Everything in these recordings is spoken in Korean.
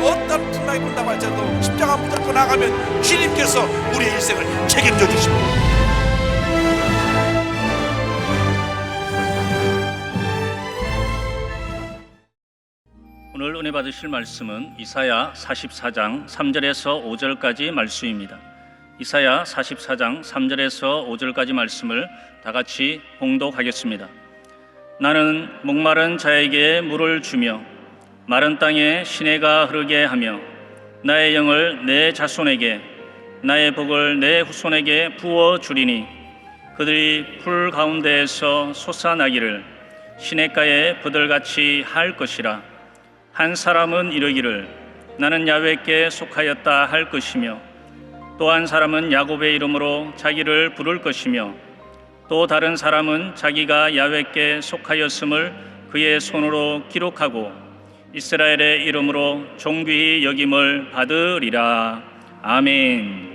어떤 풍랑이 분다고 할지라도 십자가 붙들고 나가면 주님께서 우리의 일생을 책임져 주십니다. 오늘 은혜 받으실 말씀은 이사야 44장 3절에서 5절까지 말씀입니다. 이사야 44장 3절에서 5절까지 말씀을 다 같이 봉독하겠습니다. 나는 목마른 자에게 물을 주며 마른 땅에 시내가 흐르게 하며 나의 영을 내 자손에게 나의 복을 내 후손에게 부어 주리니 그들이 풀 가운데에서 솟아나기를 시냇가에 부들같이 할 것이라. 한 사람은 이르기를 나는 야훼께 속하였다 할 것이며 또 한 사람은 야곱의 이름으로 자기를 부를 것이며 또 다른 사람은 자기가 야훼께 속하였음을 그의 손으로 기록하고 이스라엘의 이름으로 존귀히 여김을 받으리라. 아멘.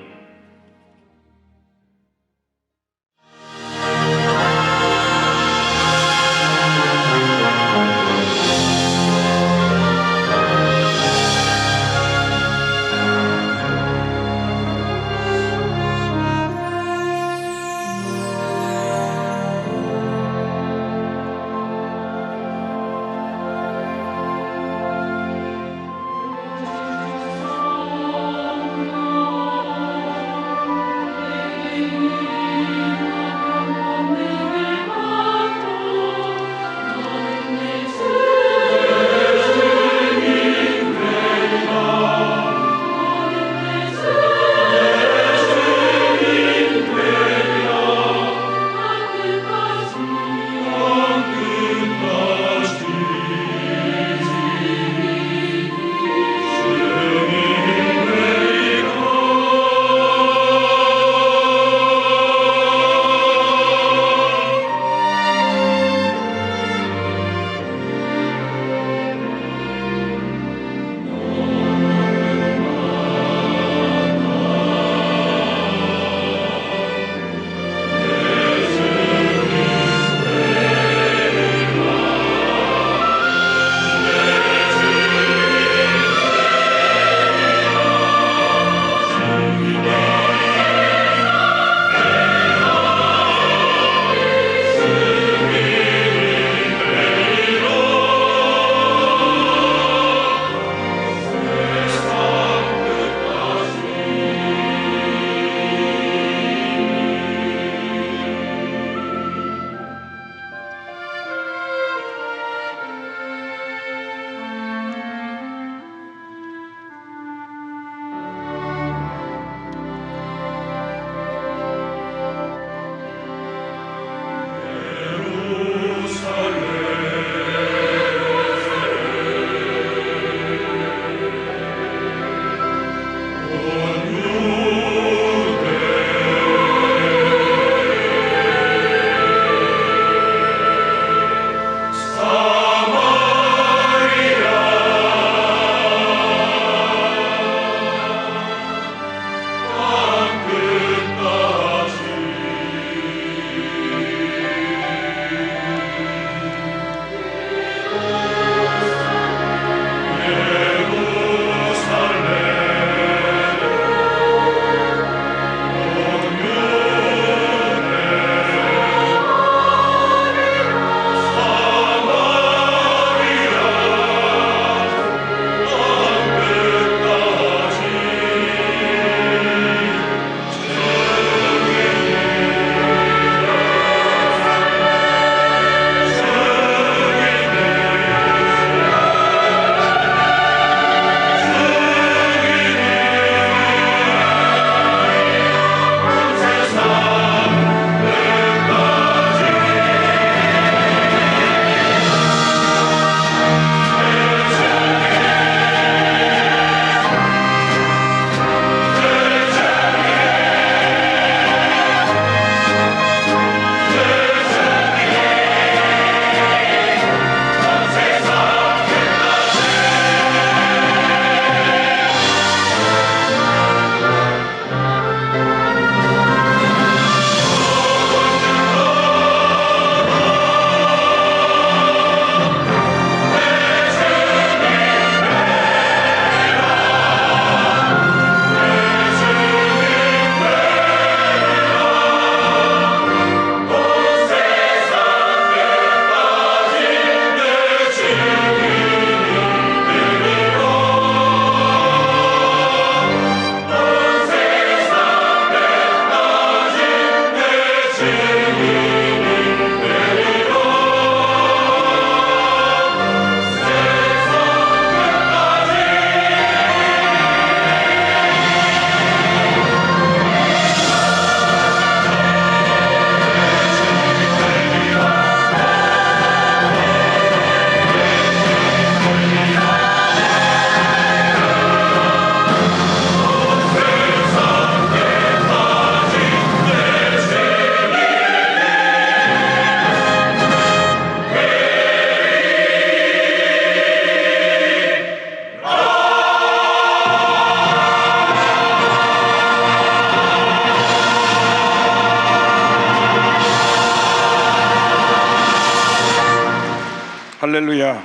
할렐루야.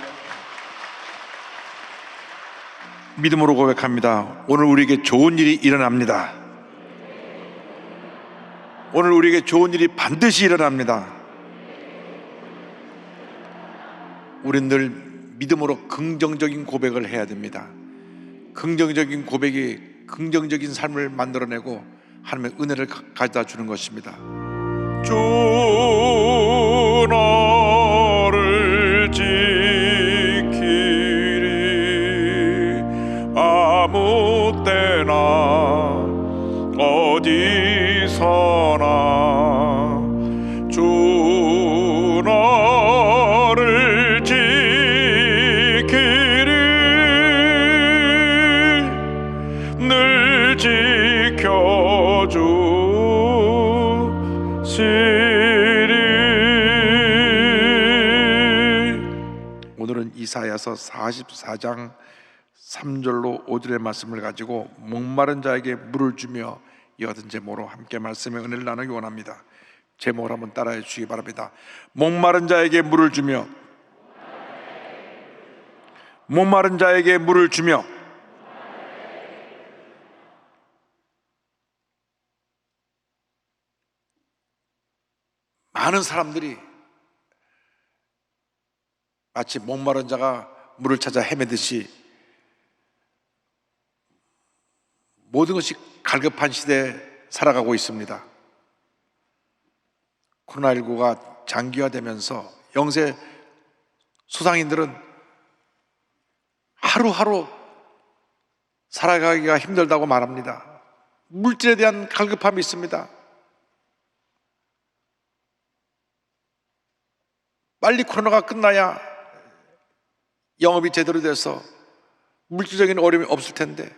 믿음으로 고백합니다. 오늘 우리에게 좋은 일이 일어납니다. 오늘 우리에게 좋은 일이 반드시 일어납니다. 우리는 늘 믿음으로 긍정적인 고백을 해야 됩니다. 긍정적인 고백이 긍정적인 삶을 만들어내고 하나님의 은혜를 가져다 주는 것입니다. 주 너를 지키리 아무 때나 어디서나 주 너를 지키리 늘 지켜주시리. 오늘은 이사야서 44장 3절로 5절의 말씀을 가지고 목마른 자에게 물을 주며 이와 같은 제목으로 함께 말씀의 은혜를 나누기 원합니다. 제목을 한번 따라해 주시기 바랍니다. 목마른 자에게 물을 주며, 목마른 자에게 물을 주며. 많은 사람들이 마치 목마른 자가 물을 찾아 헤매듯이 모든 것이 갈급한 시대에 살아가고 있습니다. 코로나19가 장기화되면서 영세 소상인들은 하루하루 살아가기가 힘들다고 말합니다. 물질에 대한 갈급함이 있습니다. 빨리 코로나가 끝나야 영업이 제대로 돼서 물질적인 어려움이 없을 텐데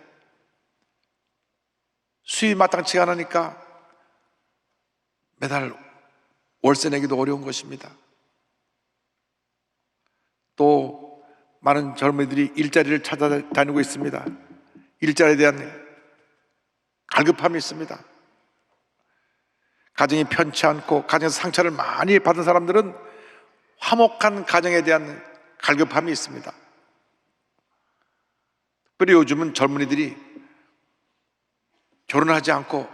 수입이 마땅치가 않으니까 매달 월세 내기도 어려운 것입니다. 또 많은 젊은이들이 일자리를 찾아다니고 있습니다. 일자리에 대한 갈급함이 있습니다. 가정이 편치 않고 가정에서 상처를 많이 받은 사람들은 화목한 가정에 대한 갈급함이 있습니다. 특별히 요즘은 젊은이들이 결혼하지 않고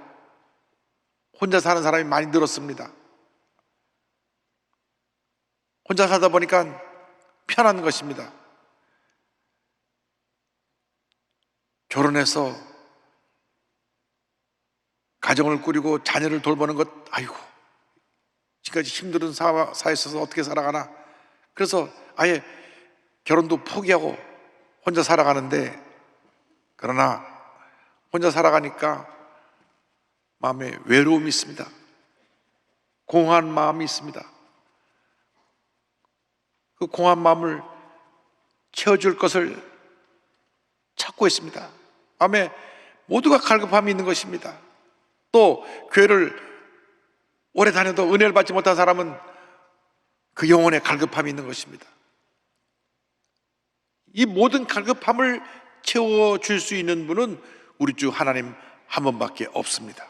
혼자 사는 사람이 많이 늘었습니다. 혼자 살다 보니까 편한 것입니다. 결혼해서 가정을 꾸리고 자녀를 돌보는 것, 아이고 지금까지 힘든 사회에 있어서 어떻게 살아가나. 그래서 아예 결혼도 포기하고 혼자 살아가는데, 그러나 혼자 살아가니까 마음에 외로움이 있습니다. 공허한 마음이 있습니다. 그 공허한 마음을 채워줄 것을 찾고 있습니다. 마음에 모두가 갈급함이 있는 것입니다. 또 교회를 오래 다녀도 은혜를 받지 못한 사람은 그 영혼에 갈급함이 있는 것입니다. 이 모든 갈급함을 채워줄 수 있는 분은 우리 주 하나님 한 분밖에 없습니다.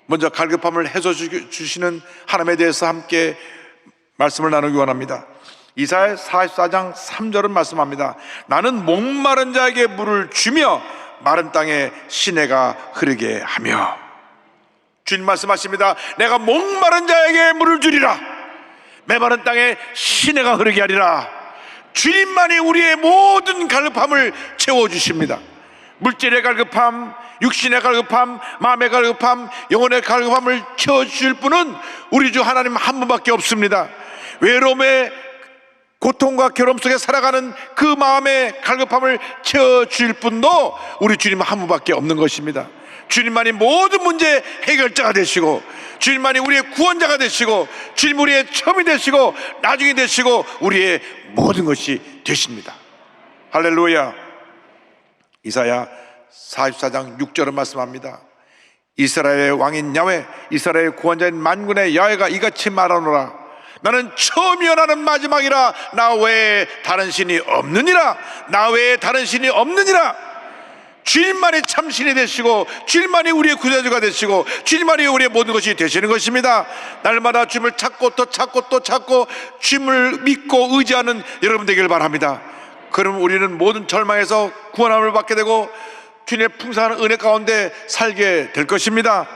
먼저 갈급함을 해소주시는 하나님에 대해서 함께 말씀을 나누기 원합니다. 이사야 44장 3절은 말씀합니다. 나는 목마른 자에게 물을 주며 마른 땅에 시내가 흐르게 하며. 주님 말씀하십니다. 내가 목마른 자에게 물을 주리라. 메마른 땅에 시내가 흐르게 하리라. 주님만이 우리의 모든 갈급함을 채워주십니다. 물질의 갈급함, 육신의 갈급함, 마음의 갈급함, 영혼의 갈급함을 채워주실 분은 우리 주 하나님 한 분밖에 없습니다. 외로움의 고통과 괴로움 속에 살아가는 그 마음의 갈급함을 채워주실 분도 우리 주님 한 분밖에 없는 것입니다. 주님만이 모든 문제 해결자가 되시고, 주님만이 우리의 구원자가 되시고, 주님 우리의 처음이 되시고 나중이 되시고 우리의 모든 것이 되십니다. 할렐루야. 이사야 44장 6절은 말씀합니다. 이스라엘의 왕인 야훼, 이스라엘의 구원자인 만군의 야훼가 이같이 말하노라. 나는 처음이요 나는 마지막이라. 나 외에 다른 신이 없느니라. 나 외에 다른 신이 없느니라. 주님만이 참신이 되시고 주님만이 우리의 구세주가 되시고 주님만이 우리의 모든 것이 되시는 것입니다. 날마다 주님을 찾고 또 찾고 또 찾고 주님을 믿고 의지하는 여러분 되기를 바랍니다. 그럼 우리는 모든 절망에서 구원함을 받게 되고 주님의 풍성한 은혜 가운데 살게 될 것입니다.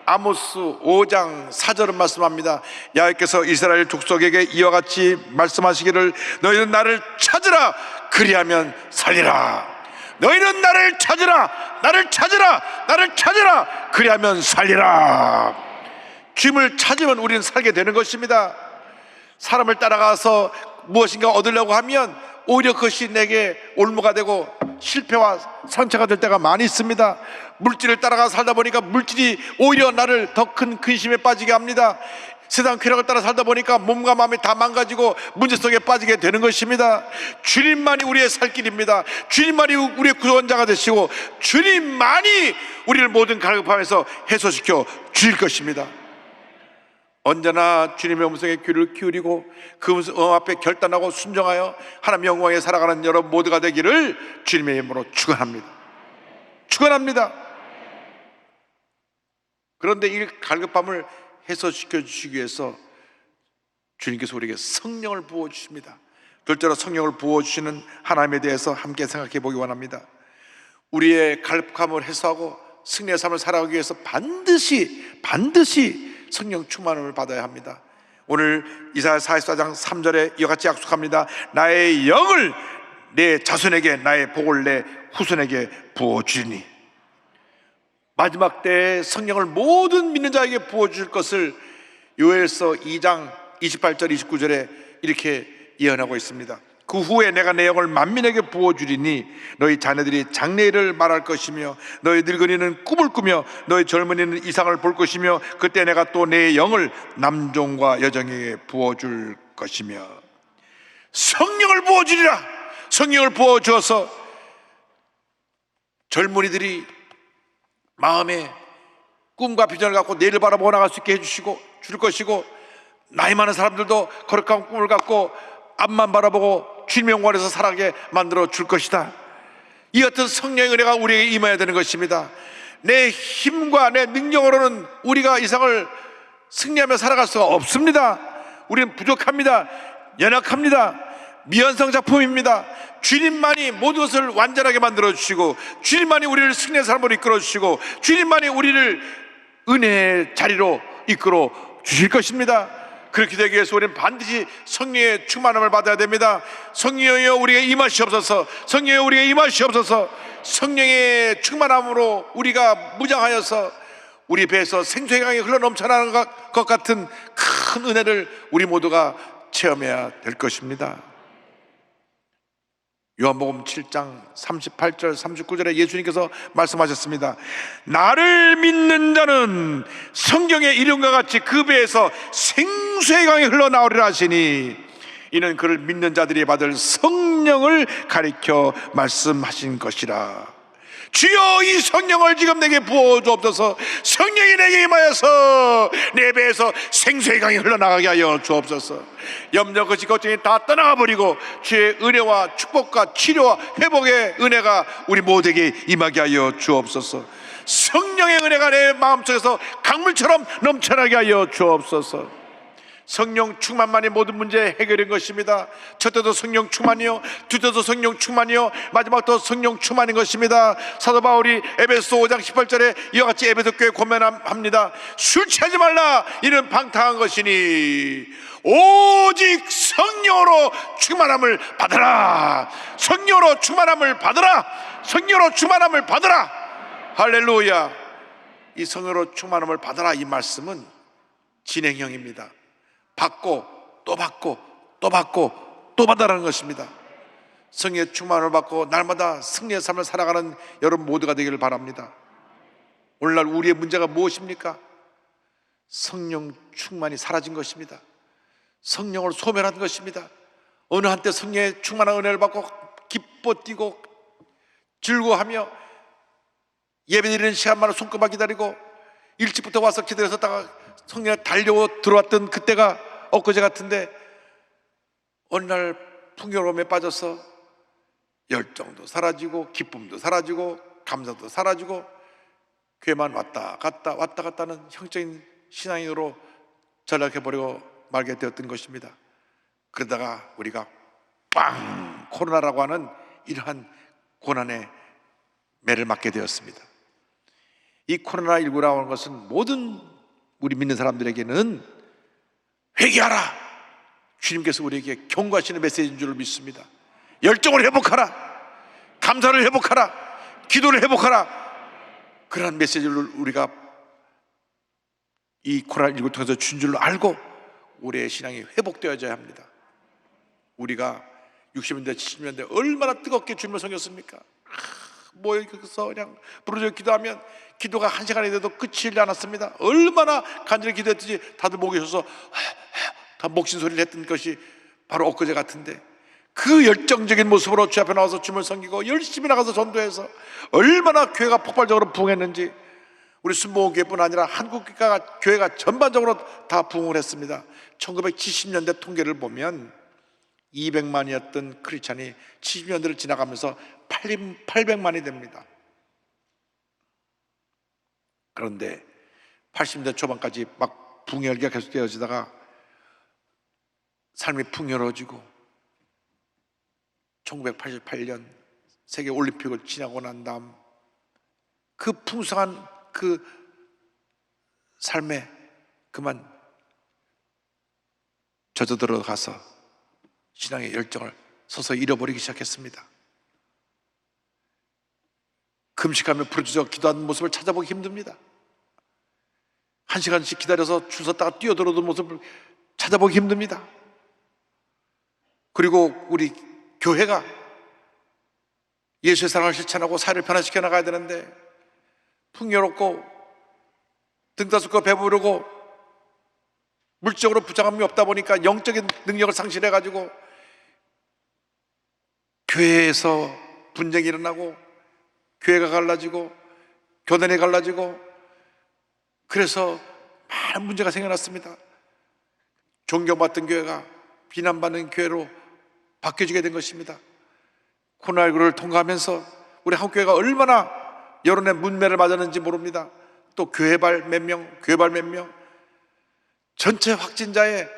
아모스 5장 4절은 말씀합니다. 여호와께서 이스라엘 족속에게 이와 같이 말씀하시기를 너희는 나를 찾으라 그리하면 살리라. 너희는 나를 찾으라, 나를 찾으라, 나를 찾으라 그리하면 살리라. 주님을 찾으면 우리는 살게 되는 것입니다. 사람을 따라가서 무엇인가 얻으려고 하면 오히려 그것이 내게 올무가 되고 실패와 상처가 될 때가 많이 있습니다. 물질을 따라가 살다 보니까 물질이 오히려 나를 더 큰 근심에 빠지게 합니다. 세상 쾌락을 따라 살다 보니까 몸과 마음이 다 망가지고 문제 속에 빠지게 되는 것입니다. 주님만이 우리의 살 길입니다. 주님만이 우리의 구원자가 되시고 주님만이 우리를 모든 갈급함에서 해소시켜 주실 것입니다. 언제나 주님의 음성에 귀를 기울이고 그 음성 앞에 결단하고 순종하여 하나님의 영광에 살아가는 여러분 모두가 되기를 주님의 이름으로 축원합니다. 축원합니다. 그런데 이 갈급함을 해소시켜 주시기 위해서 주님께서 우리에게 성령을 부어주십니다. 둘째로 성령을 부어주시는 하나님에 대해서 함께 생각해 보기 원합니다. 우리의 갈급함을 해소하고 승리의 삶을 살아가기 위해서 반드시 성령 충만함을 받아야 합니다. 오늘 이사야 44장 3절에 이와 같이 약속합니다. 나의 영을 내 자손에게 나의 복을 내 후손에게 부어주리니. 마지막 때에 성령을 모든 믿는 자에게 부어주실 것을 요엘서 2장 28절 29절에 이렇게 예언하고 있습니다. 그 후에 내가 내 영을 만민에게 부어주리니 너희 자녀들이 장래일을 말할 것이며 너희 늙은이는 꿈을 꾸며 너희 젊은이는 이상을 볼 것이며 그때 내가 또 내 영을 남종과 여종에게 부어줄 것이며. 성령을 부어주리라. 성령을 부어주어서 젊은이들이 마음에 꿈과 비전을 갖고 내일을 바라보고 나갈 수 있게 해주시고 줄 것이고, 나이 많은 사람들도 거룩한 꿈을 갖고 앞만 바라보고 주님의 영광에서 살아가게 만들어 줄 것이다. 이 같은 성령의 은혜가 우리에게 임해야 되는 것입니다. 내 힘과 내 능력으로는 우리가 이상을 승리하며 살아갈 수가 없습니다. 우리는 부족합니다. 연약합니다. 미완성 작품입니다. 주님만이 모든 것을 완전하게 만들어 주시고 주님만이 우리를 승리의 삶으로 이끌어 주시고 주님만이 우리를 은혜의 자리로 이끌어 주실 것입니다. 그렇게 되기 위해서 우리는 반드시 성령의 충만함을 받아야 됩니다. 성령이여 우리에게 임하시옵소서. 성령이여 우리에게 임하시옵소서. 성령의 충만함으로 우리가 무장하여서 우리 배에서 생수의 강이 흘러 넘쳐나는 것 같은 큰 은혜를 우리 모두가 체험해야 될 것입니다. 요한복음 7장 38절 39절에 예수님께서 말씀하셨습니다. 나를 믿는 자는 성경의 이름과 같이 그 배에서 생수의 강이 흘러나오리라 하시니 이는 그를 믿는 자들이 받을 성령을 가리켜 말씀하신 것이라. 주여 이 성령을 지금 내게 부어주옵소서. 성령이 내게 임하여서 내 배에서 생수의 강이 흘러나가게 하여 주옵소서. 염려 것이 걱정이 다 떠나가버리고 주의 은혜와 축복과 치료와 회복의 은혜가 우리 모두에게 임하게 하여 주옵소서. 성령의 은혜가 내 마음속에서 강물처럼 넘쳐나게 하여 주옵소서. 성령 충만만이 모든 문제 해결인 것입니다. 첫째도 성령 충만이요, 둘째도 성령 충만이요, 마지막도 성령 충만인 것입니다. 사도 바울이 에베소 5장 18절에 이와 같이 에베소 교회에 권면합니다. 술 취하지 말라. 이는 방탕한 것이니 오직 성령으로 충만함을 받으라. 성령으로 충만함을 받으라. 성령으로 충만함을 받으라. 할렐루야. 이 성령으로 충만함을 받으라, 이 말씀은 진행형입니다. 받고 또 받고 또 받고 또 받아라는 것입니다. 성령의 충만을 받고 날마다 승리의 삶을 살아가는 여러분 모두가 되기를 바랍니다. 오늘날 우리의 문제가 무엇입니까? 성령 충만이 사라진 것입니다. 성령을 소멸한 것입니다. 어느 한때 성령의 충만한 은혜를 받고 기뻐 뛰고 즐거워하며 예배드리는 시간만을 손꼽아 기다리고 일찍부터 와서 기다렸다가 성령에 달려고 들어왔던 그때가 엊그제 같은데 어느 날 풍요로움에 빠져서 열정도 사라지고 기쁨도 사라지고 감사도 사라지고 교회만 왔다 갔다 하는 형적인 신앙인으로 전락해버리고 말게 되었던 것입니다. 그러다가 우리가 빵! 코로나라고 하는 이러한 고난의 매를 맞게 되었습니다. 이 코로나19라고 하는 것은 모든 우리 믿는 사람들에게는 회개하라! 주님께서 우리에게 경고하시는 메시지인 줄 믿습니다. 열정을 회복하라! 감사를 회복하라! 기도를 회복하라! 그러한 메시지를 우리가 이 코로나19를 통해서 준 줄로 알고 우리의 신앙이 회복되어져야 합니다. 우리가 60년대 70년대 얼마나 뜨겁게 주님을 섬겼습니까? 모여서 그냥 부르짖어 기도하면 기도가 1시간이 돼도 끝이 않았습니다. 얼마나 간절히 기도했든지 다들 목이 쉬어서 다 목신소리를 했던 것이 바로 엊그제 같은데, 그 열정적인 모습으로 주 앞에 나와서 주님을 섬기고 열심히 나가서 전도해서 얼마나 교회가 폭발적으로 부흥했는지, 우리 순복음교회뿐 아니라 한국 교회가 전반적으로 다 부흥을 했습니다. 1970년대 통계를 보면 200만이었던 크리스찬이 70년대를 지나가면서 800만이 됩니다. 그런데 80년대 초반까지 막 붕열기가 계속되어지다가 삶이 풍요로워지고 1988년 세계 올림픽을 지나고 난 다음 그 풍성한 그 삶에 그만 젖어들어가서 신앙의 열정을 서서히 잃어버리기 시작했습니다. 금식하며 부르짖어 기도하는 모습을 찾아보기 힘듭니다. 1시간씩 기다려서 줄 섰다가 뛰어들어오는 모습을 찾아보기 힘듭니다. 그리고 우리 교회가 예수의 사랑을 실천하고 사회를 변화시켜 나가야 되는데 풍요롭고 등다섯고 배부르고 물질적으로 부장함이 없다 보니까 영적인 능력을 상실해가지고 교회에서 분쟁이 일어나고 교회가 갈라지고 교단이 갈라지고 그래서 많은 문제가 생겨났습니다. 존경받던 교회가 비난받는 교회로 바뀌어지게 된 것입니다. 코로나19를 통과하면서 우리 한국교회가 얼마나 여론의 문매를 맞았는지 모릅니다. 또 교회발 몇 명, 교회발 몇 명, 전체 확진자의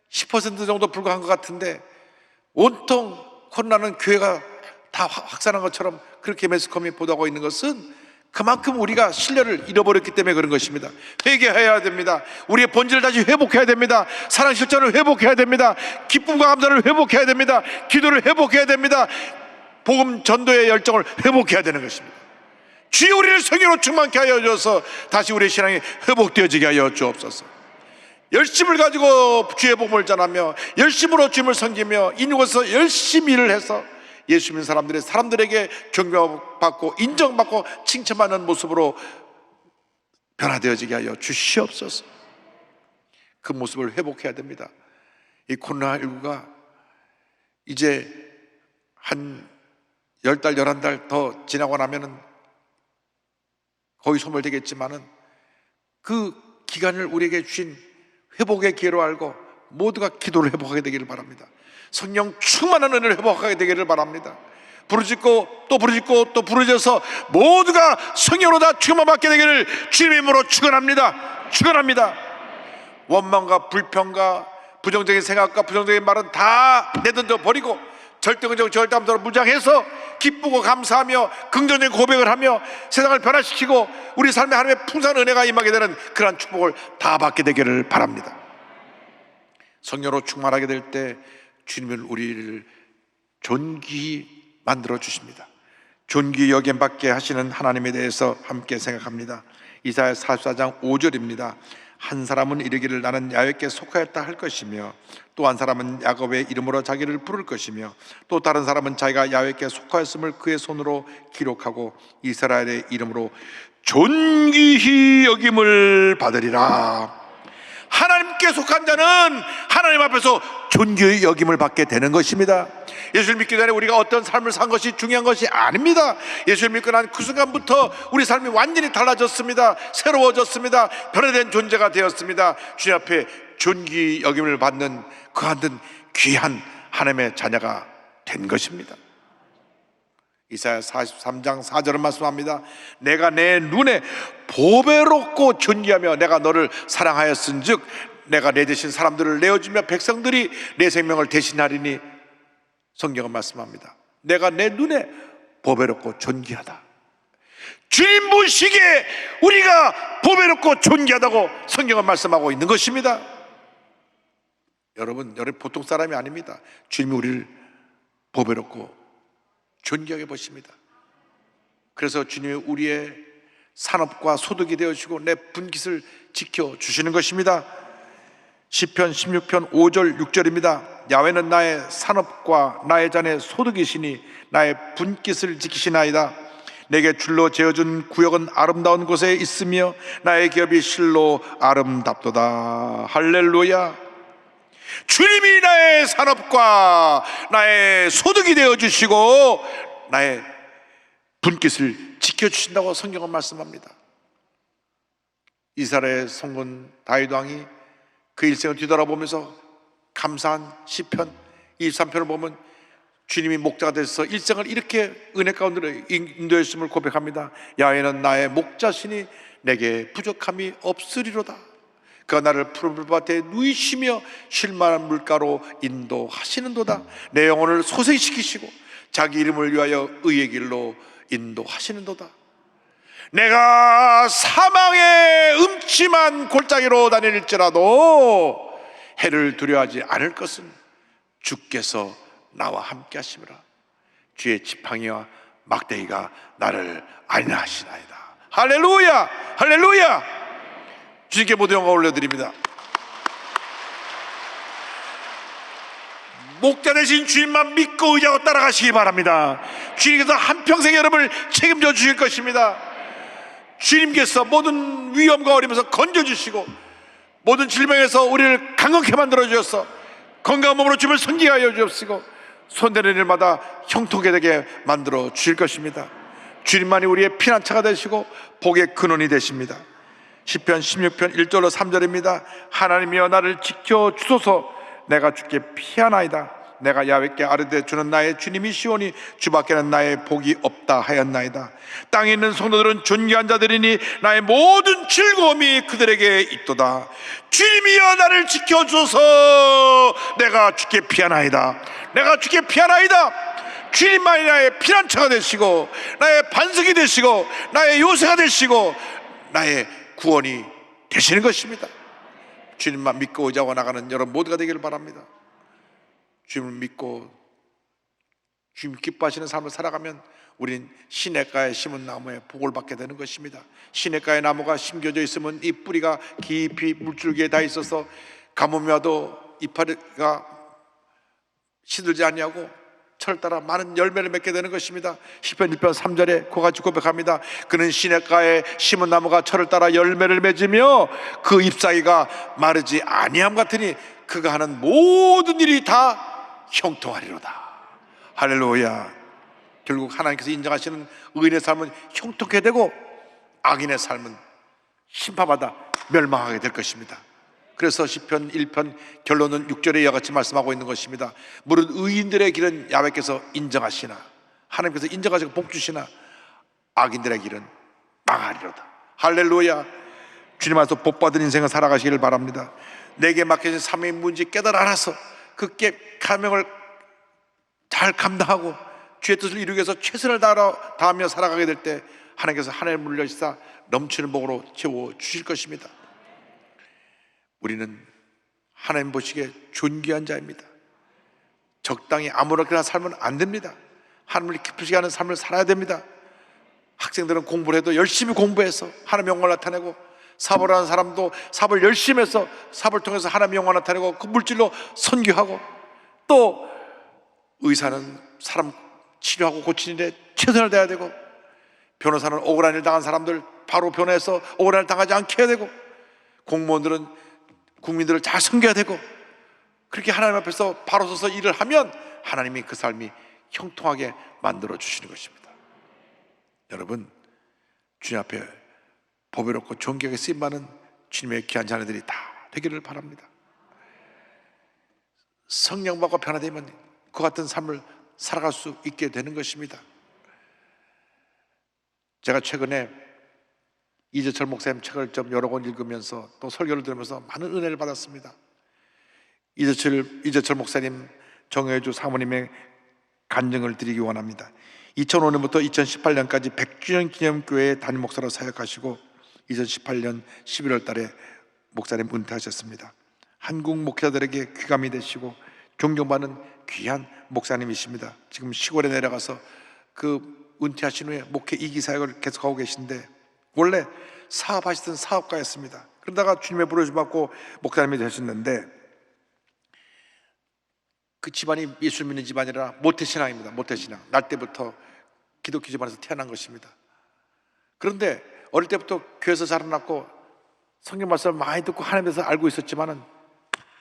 10% 정도 불과한 것 같은데 온통 코로나는 교회가 다 확산한 것처럼 그렇게 매스컴이 보도하고 있는 것은 그만큼 우리가 신뢰를 잃어버렸기 때문에 그런 것입니다. 회개해야 됩니다. 우리의 본질을 다시 회복해야 됩니다. 사랑 실천을 회복해야 됩니다. 기쁨과 감사를 회복해야 됩니다. 기도를 회복해야 됩니다. 복음 전도의 열정을 회복해야 되는 것입니다. 주여 우리를 성령으로 충만케 하여 주어서 다시 우리의 신앙이 회복되어지게 하여 주옵소서. 열심을 가지고 주의 복음을 전하며 열심으로 주님을 섬기며 이곳에서 열심히 일을 해서 예수 믿는 사람들에게 경배받고 인정받고 칭찬받는 모습으로 변화되어지게 하여 주시옵소서. 그 모습을 회복해야 됩니다. 이 코로나19가 이제 한 10달, 11달 더 지나고 나면은 거의 소멸되겠지만은 그 기간을 우리에게 주신 회복의 기회로 알고 모두가 기도를 회복하게 되기를 바랍니다. 성령 충만한 은혜를 회복하게 되기를 바랍니다. 부르짖고 또 부르짖고 또 부르짖어서 모두가 성령으로 다 충만받게 되기를 주님의 이름으로 축원합니다. 축원합니다. 원망과 불평과 부정적인 생각과 부정적인 말은 다 내던져 버리고 절대적으로 절대함으로 무장해서 기쁘고 감사하며 긍정적인 고백을 하며 세상을 변화시키고 우리 삶에 하나님의 풍성한 은혜가 임하게 되는 그러한 축복을 다 받게 되기를 바랍니다. 성령으로 충만하게 될 때 주님은 우리를 존귀히 만들어 주십니다. 존귀히 여김받게 하시는 하나님에 대해서 함께 생각합니다. 이사야 44장 5절입니다. 한 사람은 이르기를 나는 야훼께 속하였다 할 것이며 또 한 사람은 야곱의 이름으로 자기를 부를 것이며 또 다른 사람은 자기가 야훼께 속하였음을 그의 손으로 기록하고 이스라엘의 이름으로 존귀히 여김을 받으리라. 하나님께 속한 자는 하나님 앞에서 존귀히 여김을 받게 되는 것입니다. 예수를 믿기 전에 우리가 어떤 삶을 산 것이 중요한 것이 아닙니다. 예수를 믿고 난 그 순간부터 우리 삶이 완전히 달라졌습니다. 새로워졌습니다. 변화된 존재가 되었습니다. 주님 앞에 존귀히 여김을 받는 그 한 귀한 하나님의 자녀가 된 것입니다. 이사야 43장 4절은 말씀합니다. 내가 내 눈에 보배롭고 존귀하며 내가 너를 사랑하였은즉 내가 내 대신 사람들을 내어주며 백성들이 내 생명을 대신하리니. 성경은 말씀합니다. 내가 내 눈에 보배롭고 존귀하다. 주님 보시기에 우리가 보배롭고 존귀하다고 성경은 말씀하고 있는 것입니다. 여러분 보통 사람이 아닙니다. 주님이 우리를 보배롭고 존귀하게 보십니다. 그래서 주님이 우리의 산업과 소득이 되어주시고 내 분깃을 지켜주시는 것입니다. 시편 16편 5절 6절입니다. 야훼는 나의 산업과 나의 잔의 소득이시니 나의 분깃을 지키시나이다. 내게 줄로 재어준 구역은 아름다운 곳에 있으며 나의 기업이 실로 아름답도다. 할렐루야. 주님이 나의 산업과 나의 소득이 되어주시고 나의 분깃을 지켜주신다고 성경은 말씀합니다. 이스라엘 성군 다윗 왕이 그 일생을 뒤돌아보면서 감사한 시편 23편을 보면 주님이 목자가 되셔서 일생을 이렇게 은혜 가운데로 인도했음을 고백합니다. 야훼는 나의 목자시니 내게 부족함이 없으리로다. 그가 나를 푸른 물밭에 누이시며 쉴만한 물가로 인도하시는도다. 내 영혼을 소생시키시고 자기 이름을 위하여 의의 길로 인도하시는도다. 내가 사망의 음침한 골짜기로 다닐지라도 해를 두려워하지 않을 것은 주께서 나와 함께 하심이라. 주의 지팡이와 막대기가 나를 안위하시나이다. 할렐루야, 할렐루야. 주님께 모든 영광 올려드립니다. 목자 되신 주님만 믿고 의지하고 따라가시기 바랍니다. 주님께서 한평생 여러분을 책임져 주실 것입니다. 주님께서 모든 위험과 어려움에서 건져주시고 모든 질병에서 우리를 강건케 만들어 주셔서 건강한 몸으로 주님을 섬기게 주옵시고 손대는 일마다 형통하게 되게 만들어 주실 것입니다. 주님만이 우리의 피난처가 되시고 복의 근원이 되십니다. 시편 16편 1절로 3절입니다. 하나님이여 나를 지켜주소서. 내가 주께 피하나이다. 내가 야훼께 아뢰되 주는 나의 주님이시오니 주밖에는 나의 복이 없다 하였나이다. 땅에 있는 성도들은 존귀한 자들이니 나의 모든 즐거움이 그들에게 있도다. 주님이여 나를 지켜주소서. 내가 주께 피하나이다. 내가 주께 피하나이다. 주님만이 나의 피난처가 되시고 나의 반석이 되시고 나의 요새가 되시고 나의 구원이 되시는 것입니다. 주님만 믿고 의지하고 나가는 여러분 모두가 되기를 바랍니다. 주님을 믿고 주님 기뻐하시는 삶을 살아가면 우린 시냇가에 심은 나무에 복을 받게 되는 것입니다. 시냇가에 나무가 심겨져 있으면 이 뿌리가 깊이 물줄기에 닿아 있어서 가뭄이 와도 이파리가 시들지 않냐고 철 따라 많은 열매를 맺게 되는 것입니다. 시편 1편 3절에 그같이 고백합니다. 그는 시냇가에 심은 나무가 철을 따라 열매를 맺으며 그 잎사귀가 마르지 아니함 같으니 그가 하는 모든 일이 다 형통하리로다. 할렐루야. 결국 하나님께서 인정하시는 의인의 삶은 형통하게 되고 악인의 삶은 심판받아 멸망하게 될 것입니다. 그래서 시편 1편 결론은 6절에 이와 같이 말씀하고 있는 것입니다. 무릇 의인들의 길은 야훼께서 인정하시나 하나님께서 인정하시고 복주시나 악인들의 길은 망하리로다. 할렐루야. 주님 안에서 복받은 인생을 살아가시기를 바랍니다. 내게 맡겨진 사명의 문제 깨달아 알아서 그 가명을 잘 감당하고 주의 뜻을 이루기 위해서 최선을 다하며 살아가게 될 때 하나님께서 하늘을 물려주사 넘치는 복으로 채워주실 것입니다. 우리는 하나님 보시기에 존귀한 자입니다. 적당히 아무렇게나 살면 안 됩니다. 하나님을 기쁘시게 하는 삶을 살아야 됩니다. 학생들은 공부를 해도 열심히 공부해서 하나님의 영광을 나타내고, 사업을 하는 사람도 사업을 열심히 해서 사업을 통해서 하나님의 영광을 나타내고 그 물질로 선교하고, 또 의사는 사람 치료하고 고치는 데 최선을 다해야 되고, 변호사는 억울한 일 당한 사람들 바로 변호해서 억울한 일 당하지 않게 해야 되고, 공무원들은 국민들을 잘 섬겨야 되고, 그렇게 하나님 앞에서 바로 서서 일을 하면 하나님이 그 삶이 형통하게 만들어 주시는 것입니다. 여러분, 주님 앞에 보배롭고 존귀하게 쓰임받는 주님의 귀한 자녀들이 다 되기를 바랍니다. 성령받고 변화되면 그 같은 삶을 살아갈 수 있게 되는 것입니다. 제가 최근에 이재철 목사님 책을 좀 여러 권 읽으면서 또 설교를 들으면서 많은 은혜를 받았습니다. 이재철 목사님 정효주 사모님의 간증을 드리기 원합니다. 2005년부터 2018년까지 100주년 기념교회 담임 목사로 사역하시고 2018년 11월 달에 목사님 은퇴하셨습니다. 한국 목사들에게 귀감이 되시고 존경받는 귀한 목사님이십니다. 지금 시골에 내려가서 그 은퇴하신 후에 목회 2기 사역을 계속하고 계신데 원래 사업하시던 사업가였습니다. 그러다가 주님의 부르심 받고 목사님이 되셨는데 그 집안이 예수 믿는 집안이라 모태신앙입니다. 모태신앙. 날 때부터 기독교 집안에서 태어난 것입니다. 그런데 어릴 때부터 교회에서 자라났고 성경 말씀을 많이 듣고 하나님에서 알고 있었지만은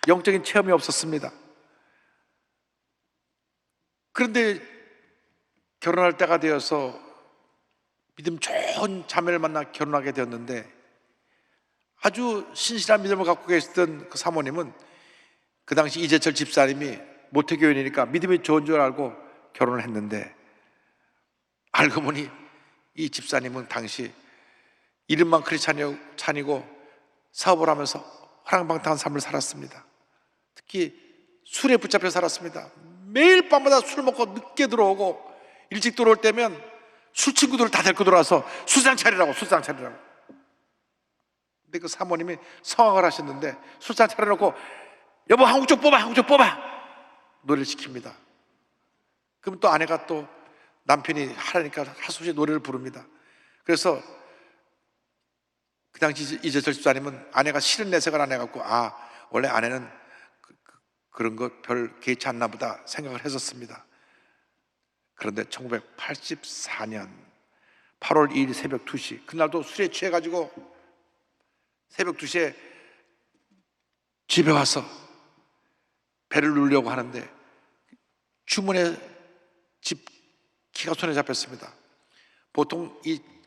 영적인 체험이 없었습니다. 그런데 결혼할 때가 되어서 믿음 좋은 자매를 만나 결혼하게 되었는데 아주 신실한 믿음을 갖고 계시던 그 사모님은 그 당시 이재철 집사님이 모태교인이니까 믿음이 좋은 줄 알고 결혼을 했는데 알고 보니 이 집사님은 당시 이름만 크리스찬이고 사업을 하면서 화랑방탕한 삶을 살았습니다. 특히 술에 붙잡혀 살았습니다. 매일 밤마다 술 먹고 늦게 들어오고 일찍 들어올 때면 술 친구들을 다 데리고 들어와서 술상 차리라고. 근데 그 사모님이 성악을 하셨는데 술상 차려놓고 여보 한국 쪽 뽑아 노래를 시킵니다. 그럼 또 아내가 또 남편이 하라니까 할 수 없이 노래를 부릅니다. 그래서 그 당시 이재철 집사님은 아내가 싫은 내색을 안 해갖고 원래 아내는 그런 거 별 개의치 않나 보다 생각을 했었습니다. 그런데 1984년 8월 2일 새벽 2시 그날도 술에 취해가지고 새벽 2시에 집에 와서 배를 누르려고 하는데 주문에 집 키가 손에 잡혔습니다. 보통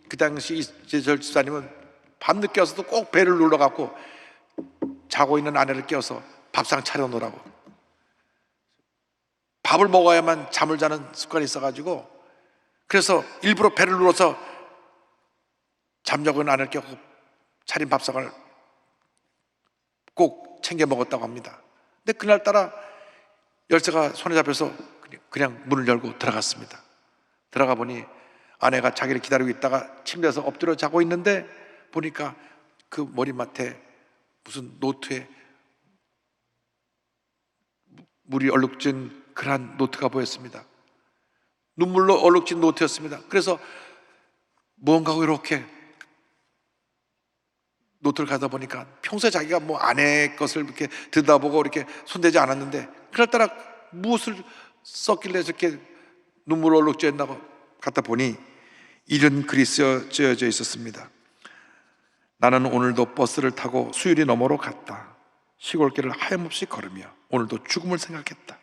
그 당시 이재철 집사님은 밤늦게 와서도 꼭 배를 눌러갖고 자고 있는 아내를 깨워서 밥상 차려놓으라고. 밥을 먹어야만 잠을 자는 습관이 있어가지고 그래서 일부러 배를 눌러서 잠자고 있는 아내를 깨우고 차린 밥상을 꼭 챙겨 먹었다고 합니다. 근데 그날따라 열쇠가 손에 잡혀서 그냥 문을 열고 들어갔습니다. 들어가 보니 아내가 자기를 기다리고 있다가 침대에서 엎드려 자고 있는데 보니까 그 머리맡에 무슨 노트에 물이 얼룩진 그러한 노트가 보였습니다. 눈물로 얼룩진 노트였습니다. 그래서 무언가 이렇게 노트를 가다 보니까 평소에 자기가 뭐 아내 것을 이렇게 들여다보고 이렇게 손대지 않았는데 그날따라 무엇을 썼길래 저렇게 눈물 얼룩져 있나고 갖다 보니 이런 글이 쓰여져 있었습니다. 나는 오늘도 버스를 타고 수유리 너머로 갔다. 시골길을 하염없이 걸으며 오늘도 죽음을 생각했다.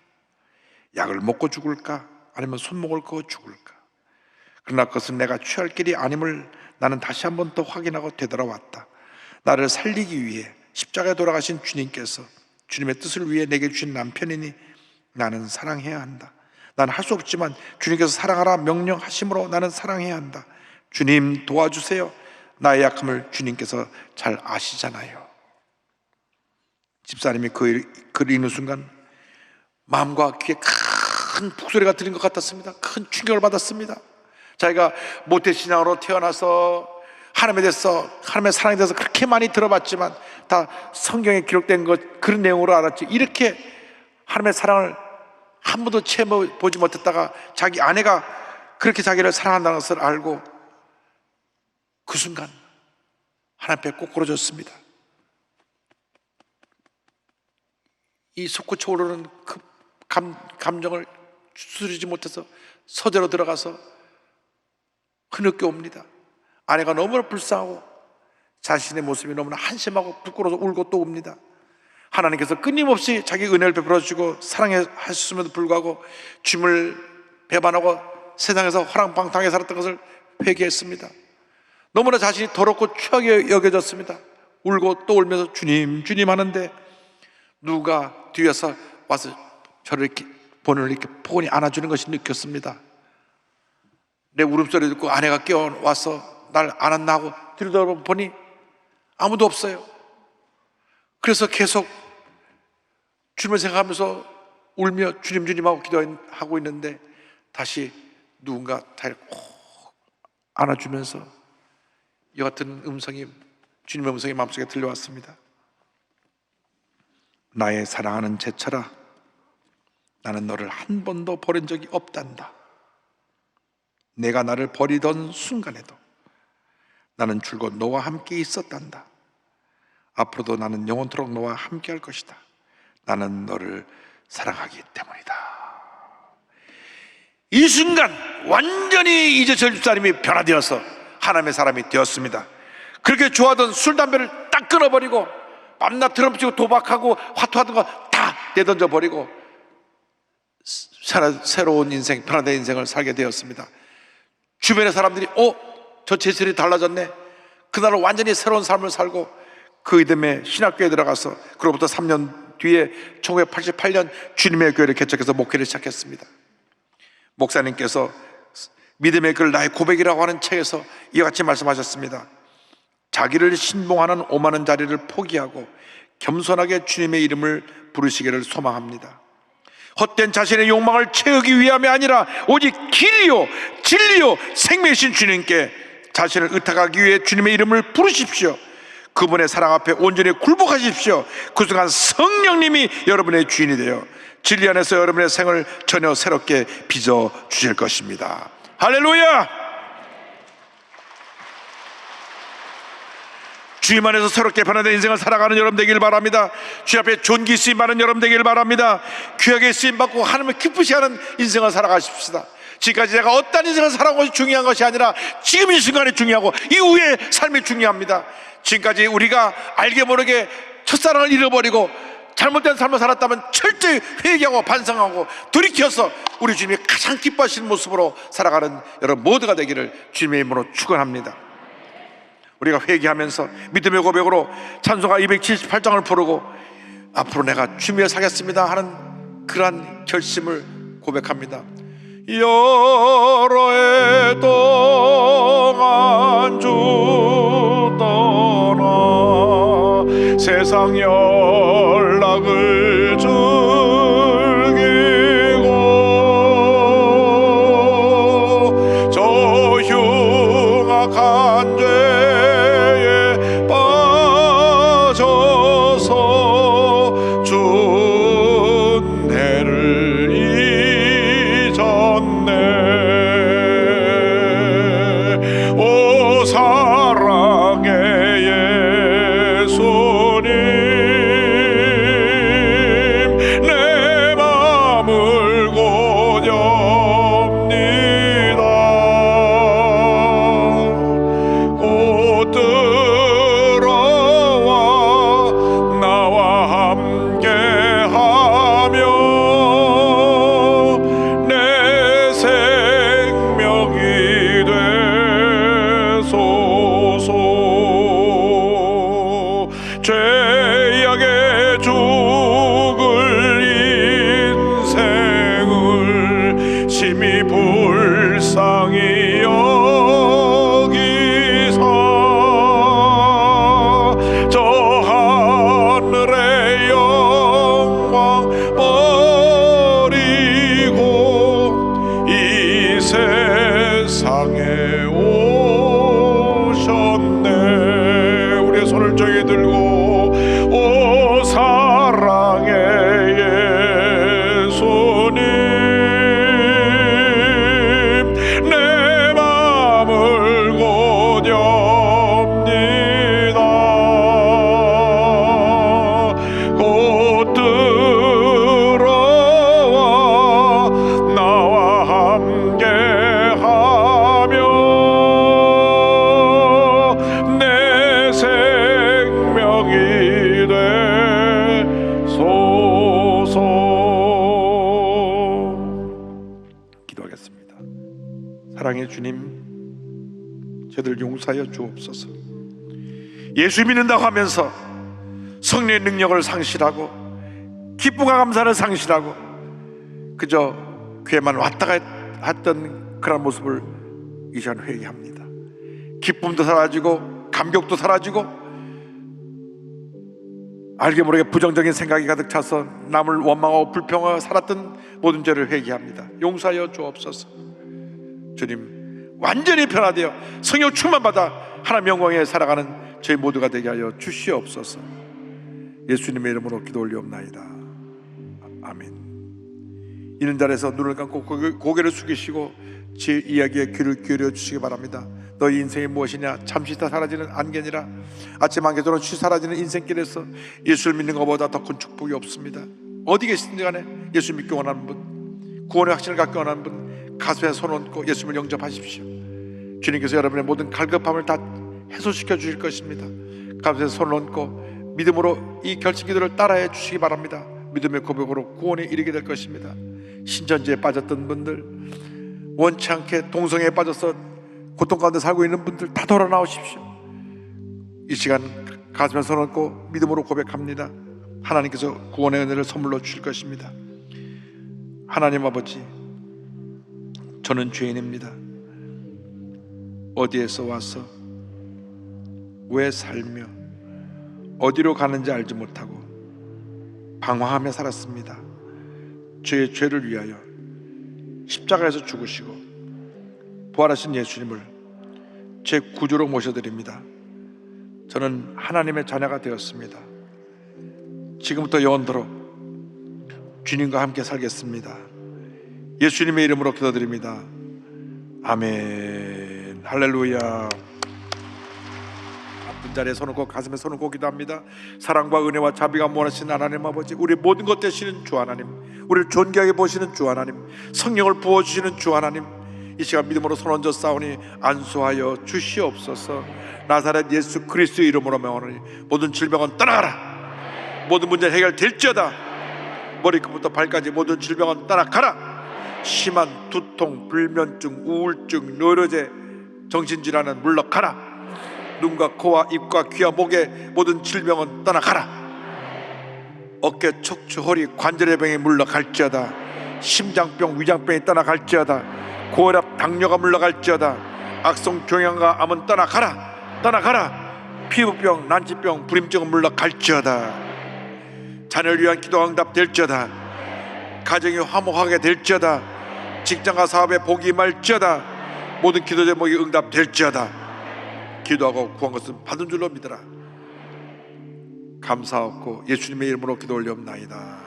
약을 먹고 죽을까 아니면 손목을 그어 죽을까. 그러나 그것은 내가 취할 길이 아님을 나는 다시 한 번 더 확인하고 되돌아왔다. 나를 살리기 위해 십자가에 돌아가신 주님께서 주님의 뜻을 위해 내게 주신 남편이니 나는 사랑해야 한다. 나는 할 수 없지만 주님께서 사랑하라 명령하심으로 나는 사랑해야 한다. 주님 도와주세요. 나의 약함을 주님께서 잘 아시잖아요. 집사님이 그 글을 읽는 순간 마음과 귀에 큰 북소리가 들린 것 같았습니다. 큰 충격을 받았습니다. 자기가 모태신앙으로 태어나서 하나님에 대해서, 하나님의 사랑에 대해서 그렇게 많이 들어봤지만 다 성경에 기록된 것 그런 내용으로 알았지, 이렇게 하나님의 사랑을 한 번도 체험해보지 못했다가 자기 아내가 그렇게 자기를 사랑한다는 것을 알고 그 순간 하나님 앞에 꼬꾸러졌습니다. 이 솟구쳐 오르는 그 감정을 추스르지 못해서 서재로 들어가서 흐느껴 옵니다. 아내가 너무나 불쌍하고 자신의 모습이 너무나 한심하고 부끄러워서 울고 또 옵니다. 하나님께서 끊임없이 자기 은혜를 베풀어 주시고 사랑하셨음에도 불구하고 주님을 배반하고 세상에서 허랑방탕하게 살았던 것을 회개했습니다. 너무나 자신이 더럽고 추하게 여겨졌습니다. 울고 또 울면서 주님 주님 하는데 누가 뒤에서 와서 저를 이렇게 본을 이렇게 포근히 안아주는 것이 느꼈습니다. 내 울음소리 듣고 아내가 깨어와서 날 안았나 하고 들여다보니 아무도 없어요. 그래서 계속 주님을 생각하면서 울며 주님 주님하고 기도하고 있는데 다시 누군가 다리를 꼭 안아주면서 이 같은 음성이, 주님의 음성이 마음속에 들려왔습니다. 나의 사랑하는 제철아, 나는 너를 한 번도 버린 적이 없단다. 내가 나를 버리던 순간에도 나는 줄곧 너와 함께 있었단다. 앞으로도 나는 영원토록 너와 함께 할 것이다. 나는 너를 사랑하기 때문이다. 이 순간 완전히 이재철 집사님이 변화되어서 하나님의 사람이 되었습니다. 그렇게 좋아하던 술, 담배를 딱 끊어버리고 밤낮 드럼 치고 도박하고 화투하던 거 다 내던져 버리고 새로운 인생, 변화된 인생을 살게 되었습니다. 주변의 사람들이 저 제철이 달라졌네. 그날은 완전히 새로운 삶을 살고 그 이듬해 신학교에 들어가서 그로부터 3년 뒤에 1988년 주님의 교회를 개척해서 목회를 시작했습니다. 목사님께서 믿음의 글 나의 고백이라고 하는 책에서 이와 같이 말씀하셨습니다. 자기를 신봉하는 오만한 자리를 포기하고 겸손하게 주님의 이름을 부르시기를 소망합니다. 헛된 자신의 욕망을 채우기 위함이 아니라 오직 길이요 진리요 생명이신 주님께 자신을 의탁하기 위해 주님의 이름을 부르십시오. 그분의 사랑 앞에 온전히 굴복하십시오. 그 순간 성령님이 여러분의 주인이 되어 진리 안에서 여러분의 생을 전혀 새롭게 빚어 주실 것입니다. 할렐루야! 주님 안에서 새롭게 변화된 인생을 살아가는 여러분 되길 바랍니다. 주님 앞에 존귀 쓰임 받는 여러분 되길 바랍니다. 귀하게 쓰임 받고 하나님을 기쁘시 하는 인생을 살아가십시다. 지금까지 내가 어떤 인생을 살아온 것이 중요한 것이 아니라 지금 이 순간이 중요하고 이후의 삶이 중요합니다. 지금까지 우리가 알게 모르게 첫사랑을 잃어버리고 잘못된 삶을 살았다면 철저히 회개하고 반성하고 돌이켜서 우리 주님이 가장 기뻐하시는 모습으로 살아가는 여러분 모두가 되기를 주님의 이름으로 축원합니다. 우리가 회개하면서 믿음의 고백으로 찬송가 278장을 부르고 앞으로 내가 주님 위해 살겠습니다 하는 그러한 결심을 고백합니다. 여러 해 동안 주 떠나 세상 연락을 즐기고 저 흉악한 죄에 빠져서 준 해를 잊었네. 오 사랑의 예수님, 내 맘을 고렵니다. 곧 들어와 나와 함께하며 내 생명이 되소서. 죄악의 죽을 인생을 심히 불쌍히 여기사 저 하늘의 영광 버리고 이 세상에 오셨네. 우리의 손을 저기 들고 오 사랑의 예수님, 내 맘을 고렵니다. 곧 들어와 나와 함께하며 내 생명이 되소서. 기도하겠습니다. 사랑의 주님, 저들 용서하여 주옵소서. 예수 믿는다고 하면서 성령의 능력을 상실하고 기쁨과 감사를 상실하고 그저 교회만 왔다가 했던 그런 모습을 이 시간 회개합니다. 기쁨도 사라지고 감격도 사라지고 알게 모르게 부정적인 생각이 가득 차서 남을 원망하고 불평하고 살았던 모든 죄를 회개합니다. 용서하여 주옵소서. 주님, 완전히 변화되어 성령 충만받아 하나님 영광에 살아가는 저희 모두가 되게 하여 주시옵소서. 예수님의 이름으로 기도 올리옵나이다. 아멘. 이런 자리에서 눈을 감고 고개를 숙이시고 제 이야기에 귀를 기울여 주시기 바랍니다. 너희 인생이 무엇이냐? 잠시 다 사라지는 안개니라. 아침 안개처럼 쉬 사라지는 인생길에서 예수를 믿는 것보다 더 큰 축복이 없습니다. 어디 계시든지 간에 예수 믿기 원하는 분, 구원의 확신을 갖기 원하는 분, 가슴에 손 얹고 예수님을 영접하십시오. 주님께서 여러분의 모든 갈급함을 다 해소시켜 주실 것입니다. 가슴에 손을 얹고 믿음으로 이 결심기도를 따라해 주시기 바랍니다. 믿음의 고백으로 구원에 이르게 될 것입니다. 신천지에 빠졌던 분들, 원치 않게 동성애에 빠져서 고통 가운데 살고 있는 분들 다 돌아 나오십시오. 이 시간 가슴에 손 얹고 믿음으로 고백합니다. 하나님께서 구원의 은혜를 선물로 주실 것입니다. 하나님 아버지, 저는 죄인입니다. 어디에서 와서 왜 살며 어디로 가는지 알지 못하고 방황하며 살았습니다. 저의 죄를 위하여 십자가에서 죽으시고 부활하신 예수님을 제 구주로 모셔드립니다. 저는 하나님의 자녀가 되었습니다. 지금부터 영원토록 주님과 함께 살겠습니다. 예수님의 이름으로 기도드립니다. 아멘. 할렐루야. 아픈 자리에 손을 꼭 가슴에 손을 꼭 기도합니다. 사랑과 은혜와 자비가 무한하신 하나님 아버지, 우리 모든 것 되시는 주 하나님, 우리를 존귀하게 보시는 주 하나님, 성령을 부어주시는 주 하나님, 이 시간 믿음으로 손 얹어 싸우니 안수하여 주시옵소서. 나사렛 예수 그리스도의 이름으로 명하노니 모든 질병은 떠나가라. 모든 문제 해결될지어다. 머리끝부터 발까지 모든 질병은 떠나가라. 심한 두통, 불면증, 우울증, 뇌로제, 정신질환은 물러가라. 눈과 코와 입과 귀와 목의 모든 질병은 떠나가라. 어깨, 척추, 허리, 관절의 병이 물러갈지어다. 심장병, 위장병이 떠나갈지어다. 고혈압, 당뇨가 물러갈지어다. 악성 종양과 암은 떠나가라. 떠나가라. 피부병, 난치병, 불임증은 물러갈지어다. 자녀를 위한 기도가 응답될지어다. 가정이 화목하게 될지어다. 직장과 사업에 복이 임할지어다. 모든 기도 제목이 응답될지어다. 기도하고 구한 것은 받은 줄로 믿어라. 감사하고 예수님의 이름으로 기도 올리옵나이다.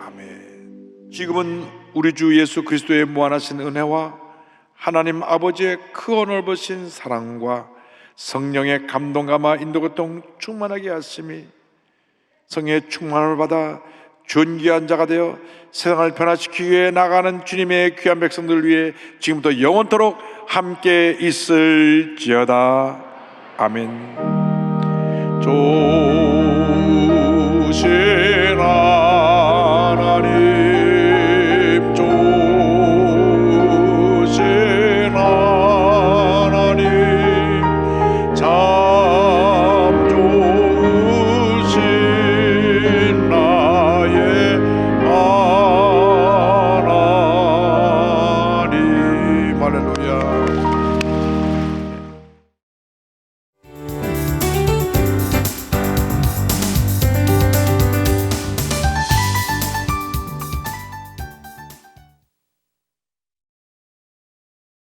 아멘. 지금은 우리 주 예수 그리스도의 무한하신 은혜와 하나님 아버지의 크고 넓으신 사랑과 성령의 감동감화 인도교통 충만하게 하심이 성령의 충만을 받아 존귀한 자가 되어 세상을 변화시키기 위해 나가는 주님의 귀한 백성들 위해 지금부터 영원토록 함께 있을지어다. 아멘. 조신 하나님, 조신 하나님, 참 좋으신 나의 하나님. 할렐루야.